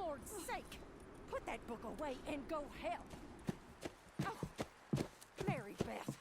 Lord's sake! Put that book away and go help! Oh, Mary Beth.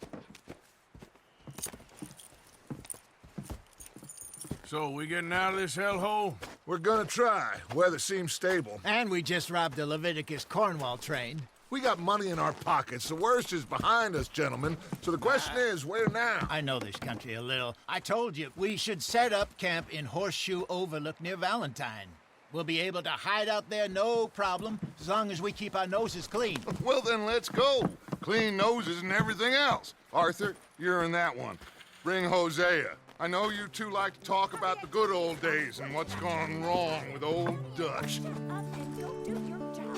So, we getting out of this hellhole? We're gonna try. Weather seems stable. And we just robbed the Leviticus Cornwall train. We got money in our pockets. The worst is behind us, gentlemen. So the question is, where now? I know this country a little. I told you, we should set up camp in Horseshoe Overlook near Valentine. We'll be able to hide out there no problem, as long as we keep our noses clean. Well, then let's go. Clean noses and everything else. Arthur, you're in that one. Bring Hosea. I know you two like to talk about the good old days and what's gone wrong with old Dutch. Shut up and go do your job.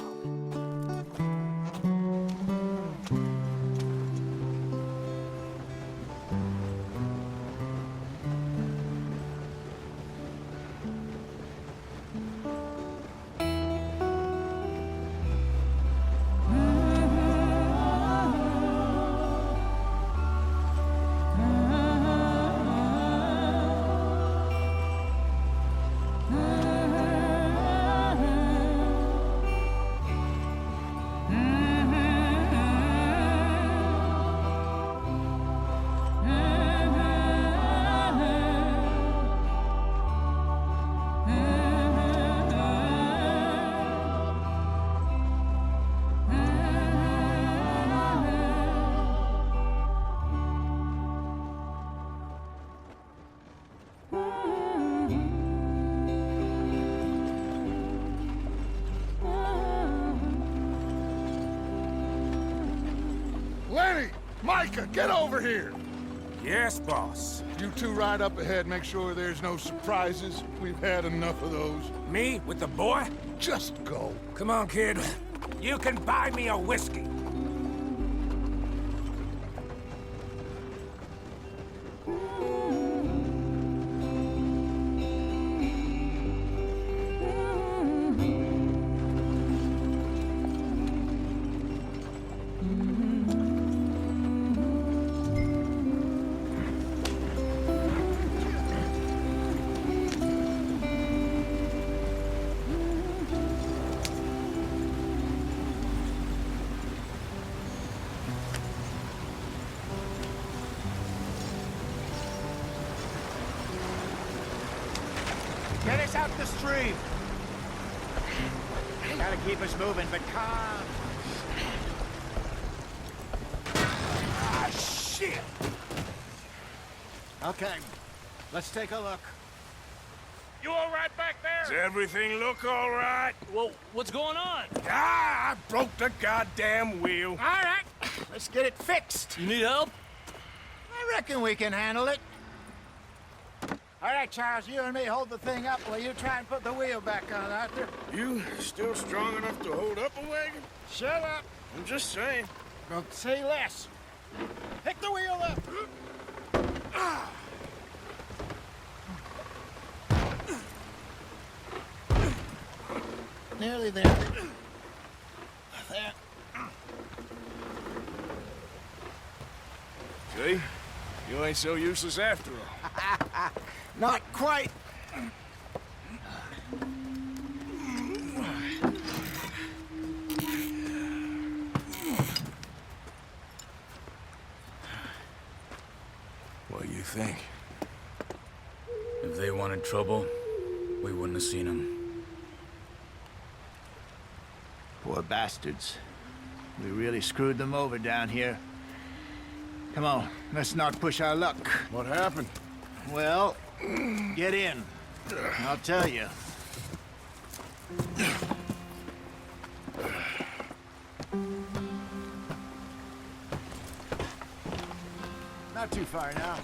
Lenny! Micah, get over here! Yes, boss. You two ride up ahead, make sure there's no surprises. We've had enough of those. Me with the boy? Just go. Come on, kid. You can buy me a whiskey. Get us out the stream. Gotta keep us moving, but calm. Ah, shit! Okay, let's take a look. You all right back Does there? everything look all right? Well, what's going on? Ah, I broke the goddamn wheel. All right, let's get it fixed. You need help? I reckon we can handle it. All right, Charles, you and me hold the thing up while you try and put the wheel back on, Arthur. You still strong enough to hold up a wagon? Shut up. I'm just saying. Don't say less. Pick the wheel up. Nearly there. There. See? You ain't so useless after all. Not quite. What do you think? If they wanted trouble, we wouldn't have seen them. Poor bastards. We really screwed them over down here. Come on, let's not push our luck. What happened? Well, get in. I'll tell you. Not too far now.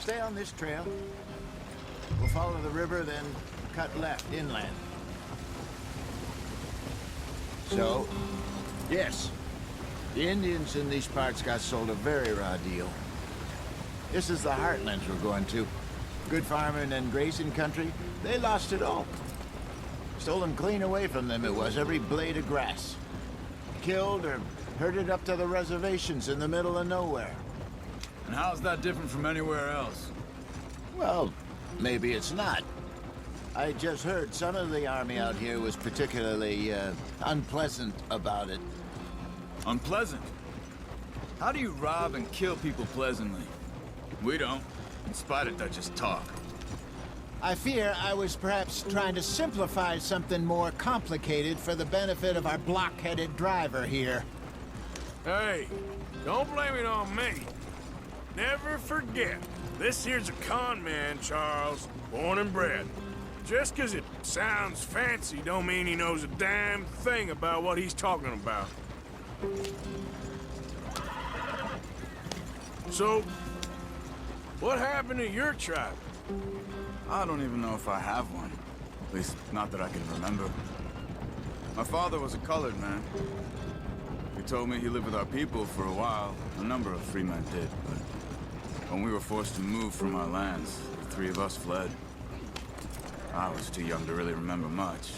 Stay on this trail. We'll follow the river, then cut left inland. So, yes, the Indians in these parts got sold a very raw deal. This is the heartlands we're going to. Good farming and grazing country, they lost it all. Stolen clean away from them it was, every blade of grass. Killed or herded up to the reservations in the middle of nowhere. And how's that different from anywhere else? Well, maybe it's not. I just heard some of the army out here was particularly unpleasant about it. Unpleasant? How do you rob and kill people pleasantly? We don't, in spite of Dutch's talk. I fear I was perhaps trying to simplify something more complicated for the benefit of our block-headed driver here. Hey, don't blame it on me. Never forget, this here's a con man, Charles, born and bred. Just 'cause it sounds fancy don't mean he knows a damn thing about what he's talking about. So, what happened to your tribe? I don't even know if I have one. At least, not that I can remember. My father was a colored man. He told me he lived with our people for a while. A number of free men did, but when we were forced to move from our lands, the three of us fled. I was too young to really remember much.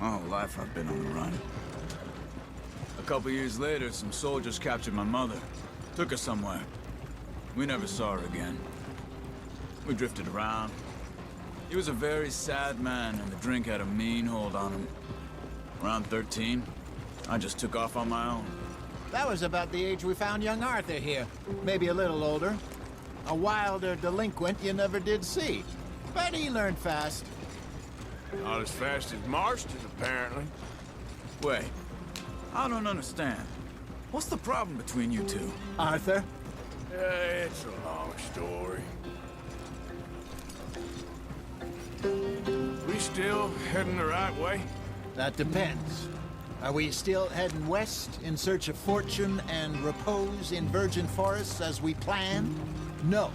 My whole life I've been on the run. A couple years later, some soldiers captured my mother. Took her somewhere. We never saw her again. We drifted around. He was a very sad man, and the drink had a mean hold on him. Around 13, I just took off on my own. That was about the age we found young Arthur here. Maybe a little older. A wilder delinquent you never did see. But he learned fast. Not as fast as Marston, apparently. Wait, I don't understand. What's the problem between you two? Arthur? It's a long story. We still heading the right way? That depends. Are we still heading west in search of fortune and repose in virgin forests as we planned? No.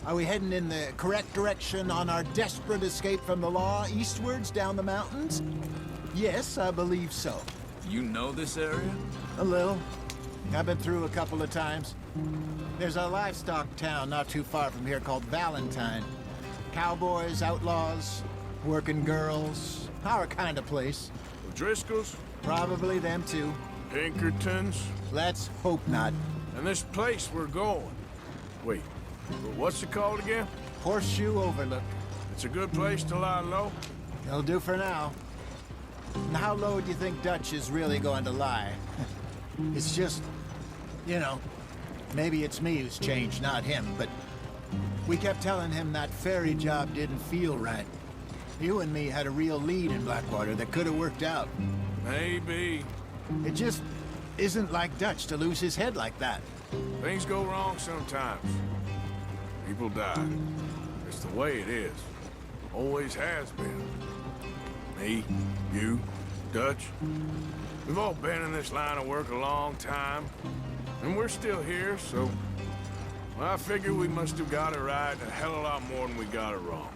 Are we heading in the correct direction on our desperate escape from the law eastwards down the mountains? Yes, I believe so. You know this area? A little. I've been through a couple of times. There's a livestock town not too far from here called Valentine. Cowboys, outlaws, working girls, our kind of place. Driscoll's? Probably them too. Pinkertons? Let's hope not. And this place we're going. Wait, what's it called again? Horseshoe Overlook. It's a good place to lie low? It'll do for now. And how low do you think Dutch is really going to lie? It's just, you know, maybe it's me who's changed, not him, but we kept telling him that ferry job didn't feel right. You and me had a real lead in Blackwater that could have worked out. Maybe. It just isn't like Dutch to lose his head like that. Things go wrong sometimes. People die. It's the way it is. Always has been. Me, you, Dutch. We've all been in this line of work a long time. And we're still here, so... well, I figure we must have got it right a hell of a lot more than we got it wrong.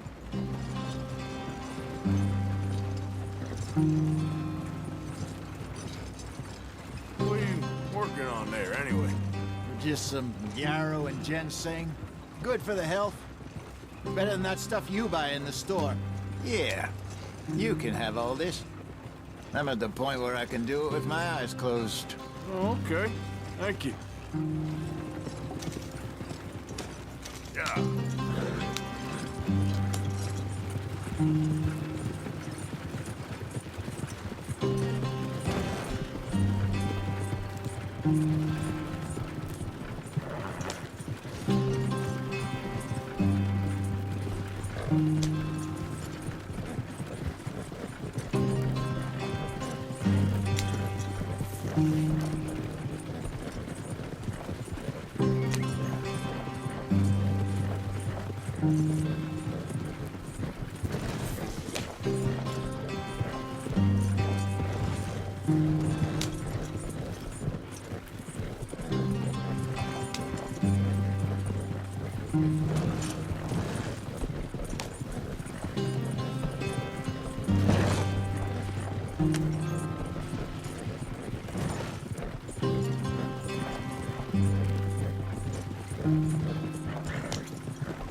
What are you working on there, anyway? Just some yarrow and ginseng. Good for the health. Better than that stuff you buy in the store. Yeah, you can have all this. I'm at the point where I can do it with my eyes closed. Oh, okay. Thank you. Yeah.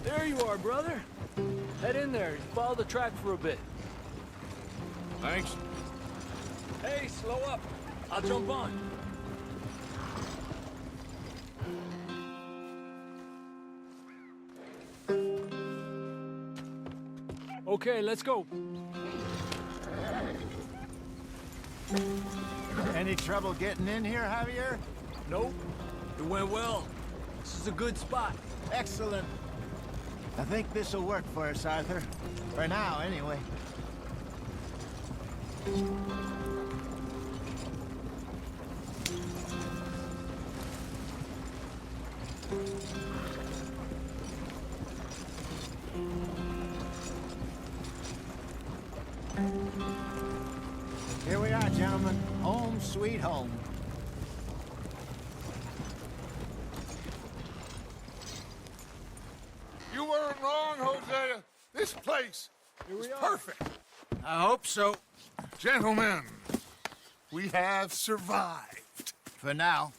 There you are, brother. Head in there. Follow the track for a bit. Thanks. Hey, slow up. I'll jump on. Okay, let's go. Any trouble getting in here, Javier? Nope. It went well. This is a good spot. Excellent. I think this'll work for us, Arthur. For now, anyway. Here we are, gentlemen. Home sweet home. You weren't wrong, Hosea. This place is perfect. I hope so. Gentlemen, we have survived. For now.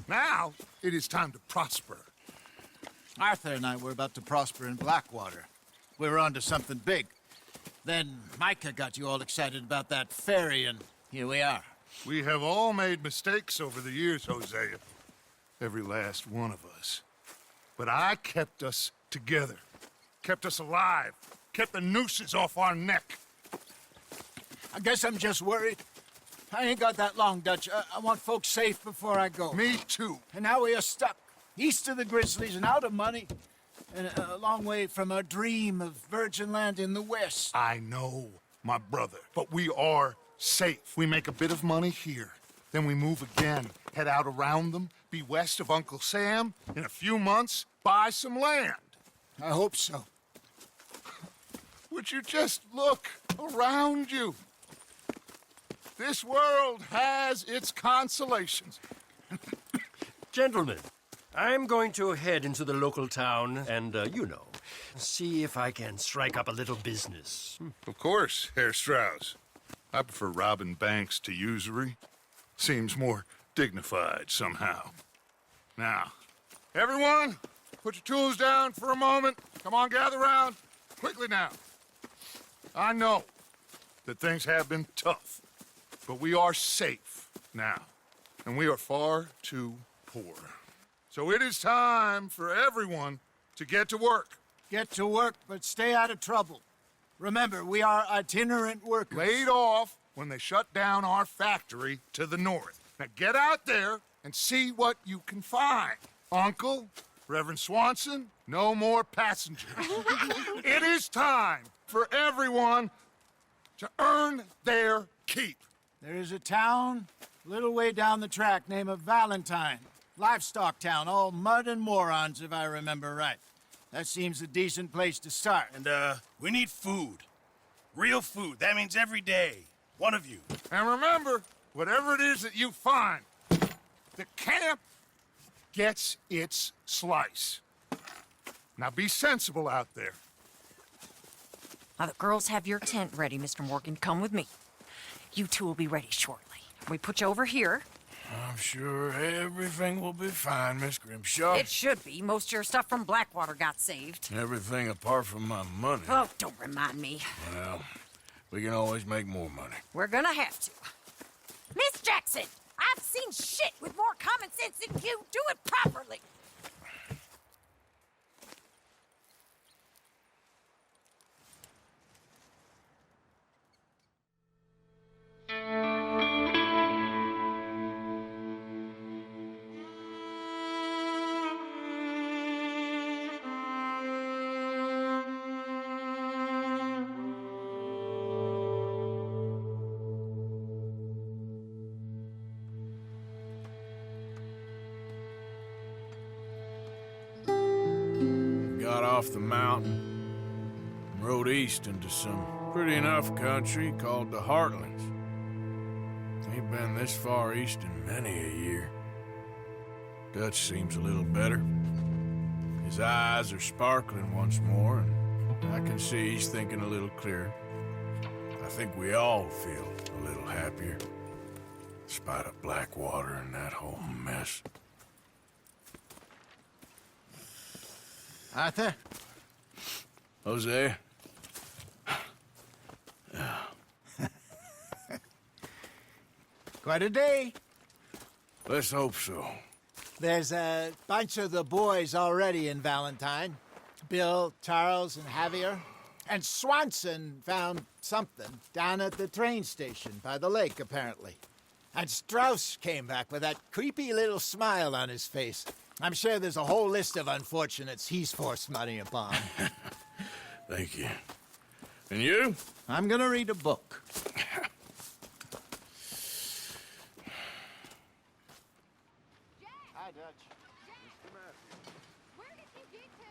Now, it is time to prosper. Arthur and I were about to prosper in Blackwater. We were onto something big. Then Micah got you all excited about that ferry, and here we are. We have all made mistakes over the years, Hosea. Every last one of us. But I kept us together. Kept us alive. Kept the nooses off our neck. I guess I'm just worried. I ain't got that long, Dutch. I want folks safe before I go. Me too. And now we are stuck, east of the Grizzlies and out of money, and a long way from our dream of virgin land in the west. I know, my brother. But we are safe. We make a bit of money here. Then we move again, head out around them, be west of Uncle Sam. In a few months, buy some land. I hope so. Would you just look around you? This world has its consolations. Gentlemen, I'm going to head into the local town and, see if I can strike up a little business. Of course, Herr Strauss. I prefer robbing banks to usury. Seems more dignified somehow. Now, everyone, put your tools down for a moment. Come on, gather round. Quickly now. I know that things have been tough, but we are safe now, and we are far too poor. So it is time for everyone to get to work. Get to work, but stay out of trouble. Remember, we are itinerant workers. Laid off when they shut down our factory to the north. Now get out there and see what you can find. Uncle, Reverend Swanson, no more passengers. It is time for everyone to earn their keep. There is a town a little way down the track named Valentine. Livestock town, all mud and morons, if I remember right. That seems a decent place to start. And, we need food. Real food. That means every day. One of you. And remember, whatever it is that you find, the camp gets its slice. Now be sensible out there. Now, the girls have your tent ready, Mr. Morgan. Come with me. You two will be ready shortly. We put you over here. I'm sure everything will be fine, Miss Grimshaw. It should be. Most of your stuff from Blackwater got saved. Everything apart from my money. Oh, don't remind me. Well, we can always make more money. We're gonna have to. Miss Jackson, I've seen shit with more common sense than you. Do it properly. Got off the mountain and rode east into some pretty enough country called the Heartlands. Ain't been this far east in many a year. Dutch seems a little better. His eyes are sparkling once more, and I can see he's thinking a little clearer. I think we all feel a little happier, in spite of Blackwater and that whole mess. Arthur? Jose? Quite a day. Let's hope so. There's a bunch of the boys already in Valentine. Bill, Charles, and Javier. And Swanson found something down at the train station by the lake, apparently. And Strauss came back with that creepy little smile on his face. I'm sure there's a whole list of unfortunates he's forced money upon. Thank you. And you? I'm gonna read a book. Hi, Dutch. Where did you get to?